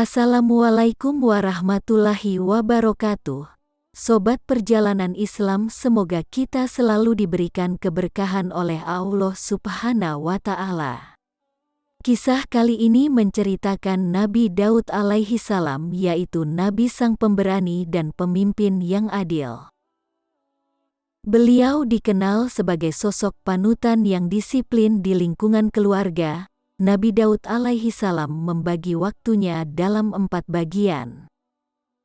Assalamualaikum warahmatullahi wabarakatuh. Sobat perjalanan Islam, semoga kita selalu diberikan keberkahan oleh Allah Subhanahu wa Ta'ala. Kisah kali ini menceritakan Nabi Daud alaihi salam, yaitu Nabi sang pemberani dan pemimpin yang adil. Beliau dikenal sebagai sosok panutan yang disiplin di lingkungan keluarga. Nabi Daud alaihi salam membagi waktunya dalam 4 bagian.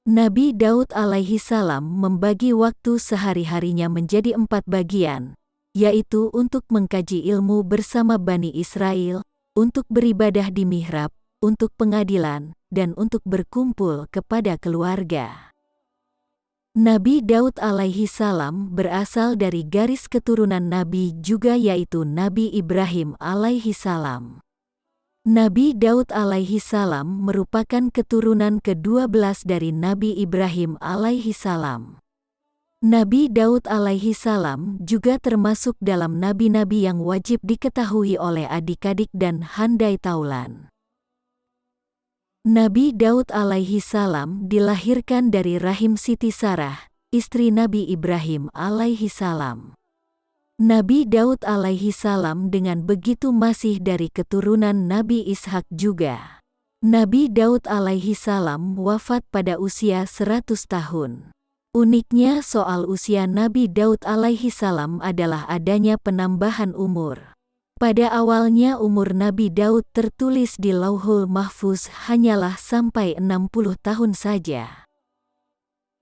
Nabi Daud alaihi salam membagi waktu sehari-harinya menjadi 4 bagian, yaitu untuk mengkaji ilmu bersama Bani Israel, untuk beribadah di mihrab, untuk pengadilan, dan untuk berkumpul kepada keluarga. Nabi Daud alaihi salam berasal dari garis keturunan Nabi juga, yaitu Nabi Ibrahim alaihi salam. Nabi Daud alaihi salam merupakan keturunan ke-12 dari Nabi Ibrahim alaihi salam. Nabi Daud alaihi salam juga termasuk dalam nabi-nabi yang wajib diketahui oleh adik-adik dan handai taulan. Nabi Daud alaihi salam dilahirkan dari rahim Siti Sarah, istri Nabi Ibrahim alaihi salam. Nabi Daud alaihi salam dengan begitu masih dari keturunan Nabi Ishak juga. Nabi Daud alaihi salam wafat pada usia 100 tahun. Uniknya soal usia Nabi Daud alaihi salam adalah adanya penambahan umur. Pada awalnya umur Nabi Daud tertulis di Lauhul Mahfuz hanyalah sampai 60 tahun saja.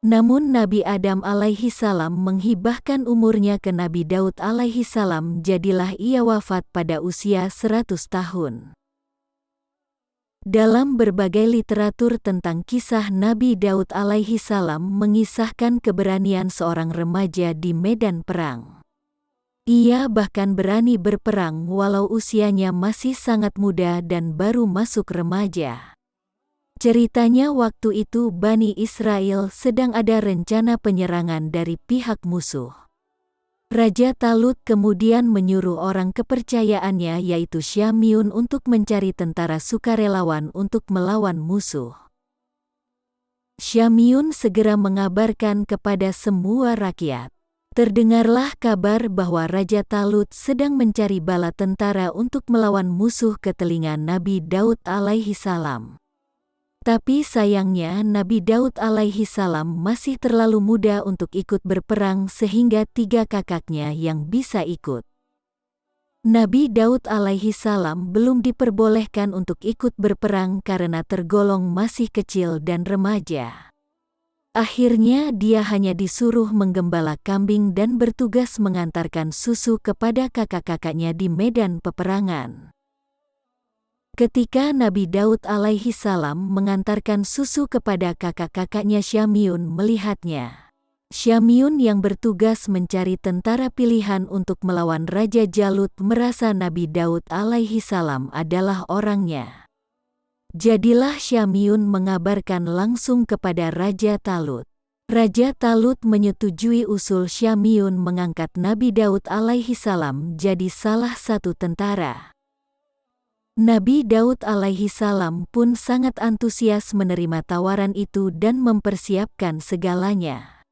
Namun Nabi Adam alaihi salam menghibahkan umurnya ke Nabi Daud alaihi salam, jadilah ia wafat pada usia 100 tahun. Dalam berbagai literatur tentang kisah Nabi Daud alaihi salam mengisahkan keberanian seorang remaja di medan perang. Ia bahkan berani berperang walau usianya masih sangat muda dan baru masuk remaja. Ceritanya waktu itu Bani Israel sedang ada rencana penyerangan dari pihak musuh. Raja Talut kemudian menyuruh orang kepercayaannya, yaitu Syamyun, untuk mencari tentara sukarelawan untuk melawan musuh. Syamyun segera mengabarkan kepada semua rakyat. Terdengarlah kabar bahwa Raja Talut sedang mencari bala tentara untuk melawan musuh ke telinga Nabi Daud alaihi salam. Tapi sayangnya Nabi Daud alaihi salam masih terlalu muda untuk ikut berperang, sehingga 3 kakaknya yang bisa ikut. Nabi Daud alaihi salam belum diperbolehkan untuk ikut berperang karena tergolong masih kecil dan remaja. Akhirnya dia hanya disuruh menggembala kambing dan bertugas mengantarkan susu kepada kakak-kakaknya di medan peperangan. Ketika Nabi Daud alaihi salam mengantarkan susu kepada kakak-kakaknya, Syamyun melihatnya. Syamyun yang bertugas mencari tentara pilihan untuk melawan Raja Jalut merasa Nabi Daud alaihi salam adalah orangnya. Jadilah Syamyun mengabarkan langsung kepada Raja Talut. Raja Talut menyetujui usul Syamyun mengangkat Nabi Daud alaihi salam jadi salah satu tentara. Nabi Daud alaihi salam pun sangat antusias menerima tawaran itu dan mempersiapkan segalanya.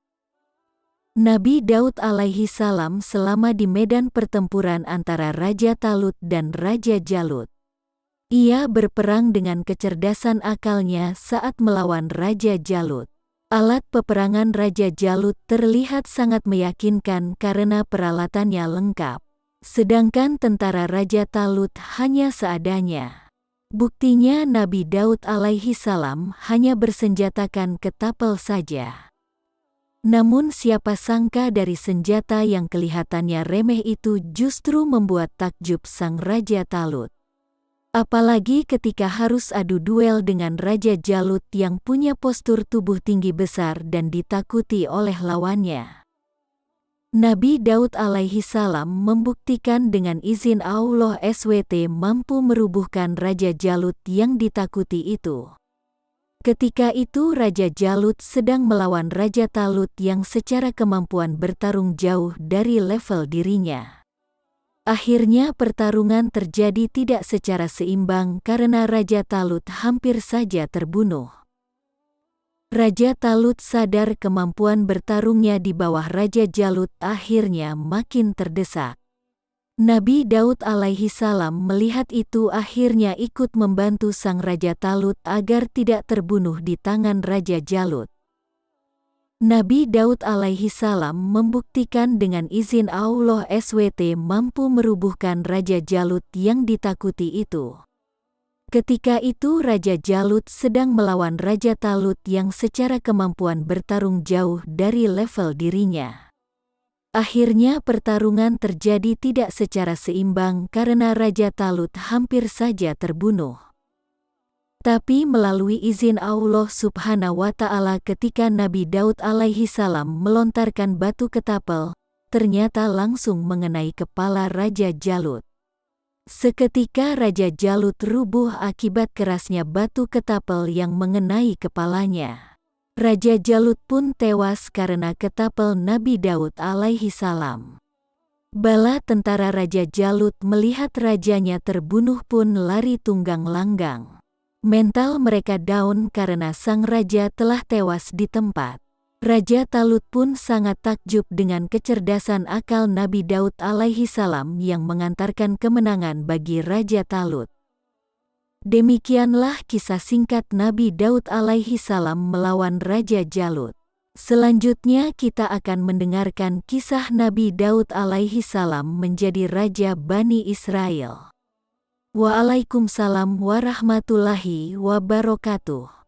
Nabi Daud alaihi salam selama di medan pertempuran antara Raja Talut dan Raja Jalut. Ia berperang dengan kecerdasan akalnya saat melawan Raja Jalut. Alat peperangan Raja Jalut terlihat sangat meyakinkan karena peralatannya lengkap. Sedangkan tentara Raja Talut hanya seadanya. Buktinya Nabi Daud alaihi salam hanya bersenjatakan ketapel saja. Namun siapa sangka dari senjata yang kelihatannya remeh itu justru membuat takjub sang Raja Talut. Apalagi ketika harus adu duel dengan Raja Jalut yang punya postur tubuh tinggi besar dan ditakuti oleh lawannya. Nabi Daud alaihi salam membuktikan dengan izin Allah SWT mampu merubuhkan Raja Jalut yang ditakuti itu. Ketika itu Raja Jalut sedang melawan Raja Talut yang secara kemampuan bertarung jauh dari level dirinya. Akhirnya pertarungan terjadi tidak secara seimbang karena Raja Talut hampir saja terbunuh. Raja Talut sadar kemampuan bertarungnya di bawah Raja Jalut akhirnya makin terdesak. Nabi Daud alaihi salam melihat itu akhirnya ikut membantu sang Raja Talut agar tidak terbunuh di tangan Raja Jalut. Nabi Daud alaihi salam membuktikan dengan izin Allah SWT mampu merubuhkan Raja Jalut yang ditakuti itu. Ketika itu Raja Jalut sedang melawan Raja Talut yang secara kemampuan bertarung jauh dari level dirinya. Akhirnya pertarungan terjadi tidak secara seimbang karena Raja Talut hampir saja terbunuh. Tapi melalui izin Allah Subhanahu wa Ta'ala ketika Nabi Daud alaihi salam melontarkan batu ketapel, ternyata langsung mengenai kepala Raja Jalut. Seketika Raja Jalut rubuh akibat kerasnya batu ketapel yang mengenai kepalanya. Raja Jalut pun tewas karena ketapel Nabi Daud alaihi salam. Bala tentara Raja Jalut melihat rajanya terbunuh pun lari tunggang langgang. Mental mereka down karena sang raja telah tewas di tempat. Raja Talut pun sangat takjub dengan kecerdasan akal Nabi Daud alaihi salam yang mengantarkan kemenangan bagi Raja Talut. Demikianlah kisah singkat Nabi Daud alaihi salam melawan Raja Jalut. Selanjutnya kita akan mendengarkan kisah Nabi Daud alaihi salam menjadi Raja Bani Israel. Waalaikumsalam warahmatullahi wabarakatuh.